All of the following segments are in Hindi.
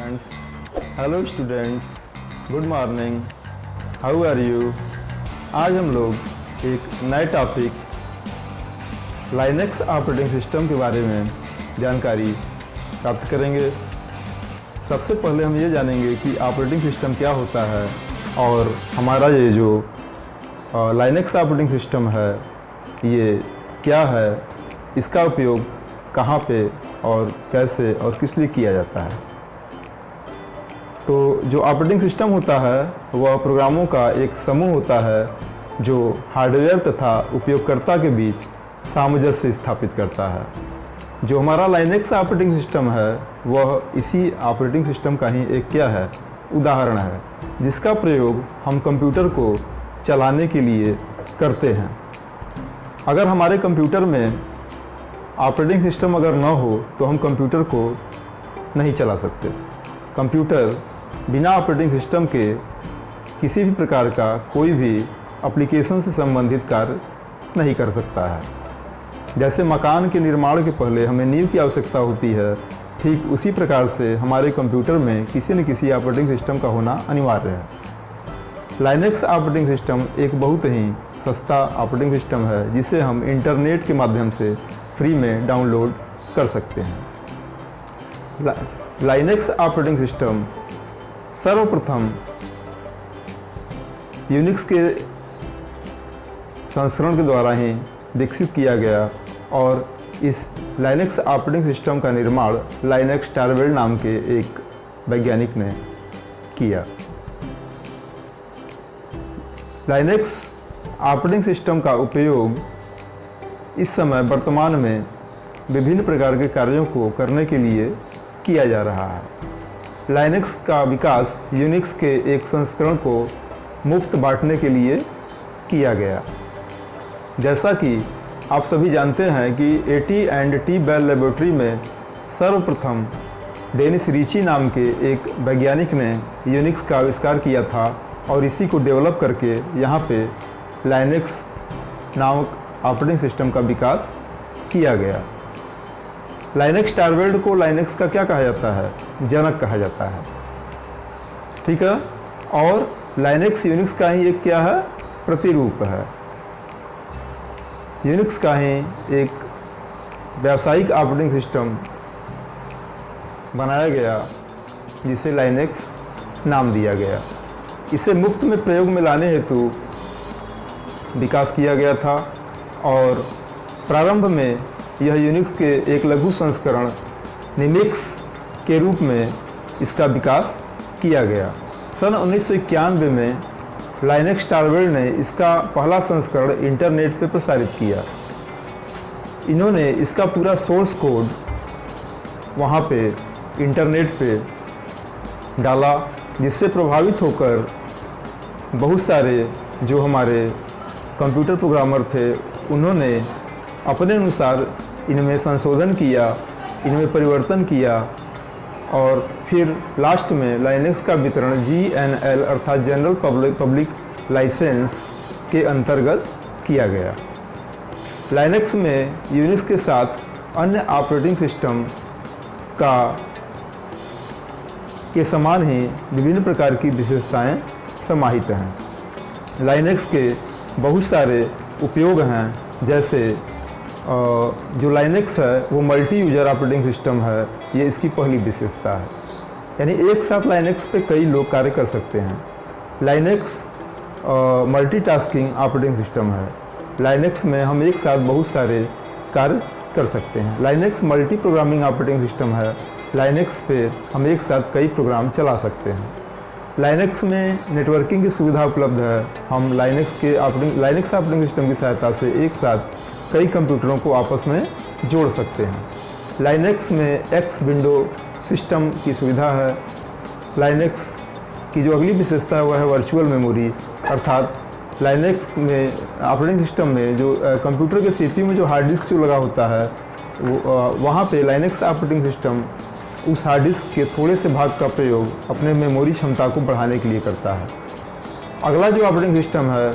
Friends, hello students, good morning, how are you. आज हम लोग एक नए टॉपिक लाइनेक्स ऑपरेटिंग सिस्टम के बारे में जानकारी प्राप्त करेंगे। सबसे पहले हम ये जानेंगे कि ऑपरेटिंग सिस्टम क्या होता है और हमारा ये जो लाइनेक्स ऑपरेटिंग सिस्टम है ये क्या है, इसका उपयोग कहाँ पे और कैसे और किस लिए किया जाता है। तो जो ऑपरेटिंग सिस्टम होता है वह प्रोग्रामों का एक समूह होता है जो हार्डवेयर तथा उपयोगकर्ता के बीच सामंजस्य स्थापित करता है। जो हमारा लाइनेक्स ऑपरेटिंग सिस्टम है वह इसी ऑपरेटिंग सिस्टम का ही एक क्या है, उदाहरण है, जिसका प्रयोग हम कंप्यूटर को चलाने के लिए करते हैं। अगर हमारे कंप्यूटर में ऑपरेटिंग सिस्टम अगर न हो तो हम कंप्यूटर को नहीं चला सकते। कंप्यूटर बिना ऑपरेटिंग सिस्टम के किसी भी प्रकार का कोई भी एप्लीकेशन से संबंधित कार्य नहीं कर सकता है। जैसे मकान के निर्माण के पहले हमें नींव की आवश्यकता होती है, ठीक उसी प्रकार से हमारे कंप्यूटर में किसी न किसी ऑपरेटिंग सिस्टम का होना अनिवार्य है। लाइनेक्स ऑपरेटिंग सिस्टम एक बहुत ही सस्ता ऑपरेटिंग सिस्टम है जिसे हम इंटरनेट के माध्यम से फ्री में डाउनलोड कर सकते हैं। लाइनेक्स ऑपरेटिंग सिस्टम सर्वप्रथम यूनिक्स के संस्करण के द्वारा ही विकसित किया गया और इस लाइनेक्स ऑपरेटिंग सिस्टम का निर्माण लाइनेक्स टॉरवेल्ड नाम के एक वैज्ञानिक ने किया। लाइनेक्स ऑपरेटिंग सिस्टम का उपयोग इस समय वर्तमान में विभिन्न प्रकार के कार्यों को करने के लिए किया जा रहा है। लाइनेक्स का विकास यूनिक्स के एक संस्करण को मुफ्त बांटने के लिए किया गया। जैसा कि आप सभी जानते हैं कि AT&T बेल लेबोरेटरी में सर्वप्रथम डेनिस रिची नाम के एक वैज्ञानिक ने यूनिक्स का आविष्कार किया था और इसी को डेवलप करके यहाँ पे लाइनेक्स नामक ऑपरेटिंग सिस्टम का विकास किया गया। लाइनेक्स टॉरवेल्ड को लाइनेक्स का क्या कहा जाता है, जनक कहा जाता है, ठीक है। और लाइनेक्स यूनिक्स का ही एक क्या है, प्रतिरूप है। यूनिक्स का ही एक व्यावसायिक ऑपरेटिंग सिस्टम बनाया गया जिसे लाइनेक्स नाम दिया गया। इसे मुफ्त में प्रयोग में लाने हेतु विकास किया गया था और प्रारंभ में यह यूनिक्स के एक लघु संस्करण निमिक्स के रूप में इसका विकास किया गया। सन 1991 में लाइनेक्स टॉरवेल्ड ने इसका पहला संस्करण इंटरनेट पर प्रसारित किया। इन्होंने इसका पूरा सोर्स कोड वहाँ पे इंटरनेट पे डाला, जिससे प्रभावित होकर बहुत सारे जो हमारे कंप्यूटर प्रोग्रामर थे उन्होंने अपने अनुसार इनमें संशोधन किया, इनमें परिवर्तन किया और फिर लास्ट में लाइनेक्स का वितरण GNL अर्थात जनरल पब्लिक लाइसेंस के अंतर्गत किया गया। लाइनेक्स में यूनिक्स के साथ अन्य ऑपरेटिंग सिस्टम के समान ही विभिन्न प्रकार की विशेषताएं समाहित हैं। लाइनेक्स के बहुत सारे उपयोग हैं, जैसे जो लाइनेक्स है वो मल्टी यूजर ऑपरेटिंग सिस्टम है, ये इसकी पहली विशेषता है। यानी एक साथ लाइनेक्स पे कई लोग कार्य कर सकते हैं। लाइनेक्स मल्टीटास्किंग ऑपरेटिंग सिस्टम है। लाइनेक्स में हम एक साथ बहुत सारे कार्य कर सकते हैं। Linux multi programming operating system है। लाइनेक्स पे हम एक साथ कई प्रोग्राम चला सकते हैं। लाइनेक्स में नेटवर्किंग की सुविधा उपलब्ध है। हम लाइनेक्स ऑपरेटिंग सिस्टम की सहायता से एक साथ कई कंप्यूटरों को आपस में जोड़ सकते हैं। लाइनेक्स में एक्स विंडो सिस्टम की सुविधा है। लाइनेक्स की जो अगली विशेषता है वह है वर्चुअल मेमोरी, अर्थात लाइनेक्स में ऑपरेटिंग सिस्टम में जो कंप्यूटर के CPU में जो हार्ड डिस्क जो लगा होता है वहाँ पे लाइनेक्स ऑपरेटिंग सिस्टम उस हार्ड डिस्क के थोड़े से भाग का प्रयोग अपने मेमोरी क्षमता को बढ़ाने के लिए करता है। अगला जो ऑपरेटिंग सिस्टम है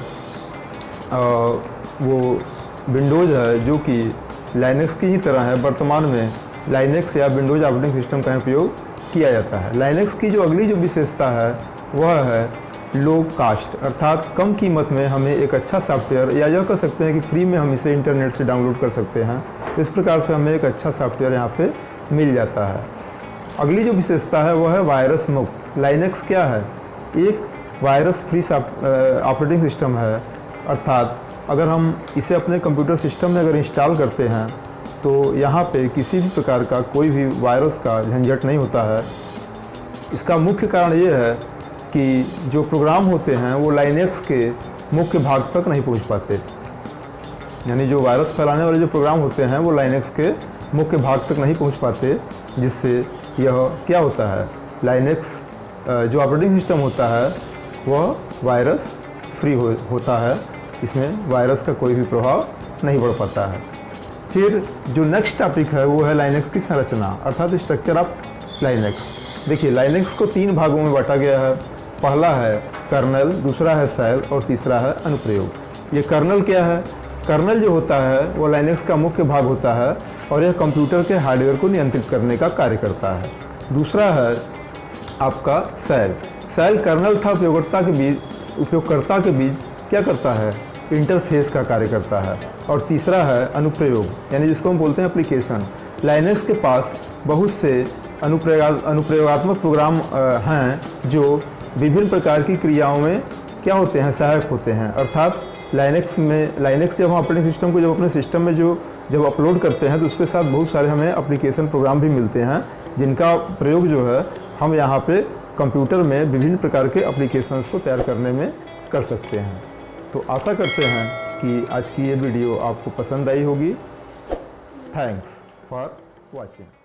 वो विंडोज़ है, जो कि लाइनेक्स की ही तरह है। वर्तमान में लाइनेक्स या विंडोज़ ऑपरेटिंग सिस्टम का उपयोग किया जाता है। लाइनक्स की जो अगली जो विशेषता है वह है लो कास्ट, अर्थात कम कीमत में हमें एक अच्छा सॉफ्टवेयर, या यह कह सकते हैं कि फ्री में हम इसे इंटरनेट से डाउनलोड कर सकते हैं। तो इस प्रकार से हमें एक अच्छा सॉफ्टवेयर यहाँ पे मिल जाता है। अगली जो विशेषता है वह है वायरस मुक्त। लाइनक्स क्या है? एक वायरस फ्री ऑपरेटिंग सिस्टम है, अर्थात अगर हम इसे अपने कंप्यूटर सिस्टम में अगर इंस्टॉल करते हैं तो यहाँ पे किसी भी प्रकार का कोई भी वायरस का झंझट नहीं होता है। इसका मुख्य कारण ये है कि जो प्रोग्राम होते हैं वो लाइनक्स के मुख्य भाग तक नहीं पहुँच पाते, यानी जो वायरस फैलाने वाले जो प्रोग्राम होते हैं वो लाइनक्स के मुख्य भाग तक नहीं पहुँच पाते, जिससे यह क्या होता है, लाइनक्स जो ऑपरेटिंग सिस्टम होता है वह वायरस फ्री होता है, इसमें वायरस का कोई भी प्रभाव नहीं पड़ पाता है। फिर जो नेक्स्ट टॉपिक है वो है लाइनक्स की संरचना, अर्थात स्ट्रक्चर ऑफ लाइनक्स। देखिए, लाइनक्स को 3 भागों में बांटा गया है। पहला है कर्नल, दूसरा है शेल और तीसरा है अनुप्रयोग। ये कर्नल क्या है? कर्नल जो होता है वो लाइनक्स का मुख्य भाग होता है और यह कंप्यूटर के हार्डवेयर को नियंत्रित करने का कार्य करता है। दूसरा है आपका शेल। शेल कर्नल तथा उपयोगकर्ता के बीच क्या करता है, इंटरफेस का कार्य करता है। और तीसरा है अनुप्रयोग, यानी जिसको हम बोलते हैं एप्लीकेशन। लाइनक्स के पास बहुत से अनुप्रयोगात्मक प्रोग्राम हैं जो विभिन्न प्रकार की क्रियाओं में क्या होते हैं, सहायक होते हैं। अर्थात लाइनक्स जब हम ऑपरेटिंग सिस्टम को जब अपने सिस्टम में जब अपलोड करते हैं तो उसके साथ बहुत सारे हमें एप्लीकेशन प्रोग्राम भी मिलते हैं, जिनका प्रयोग जो है हम यहाँ पे कंप्यूटर में विभिन्न प्रकार के एप्लीकेशंस को तैयार करने में कर सकते हैं। तो आशा करते हैं कि आज की ये वीडियो आपको पसंद आई होगी। Thanks for watching.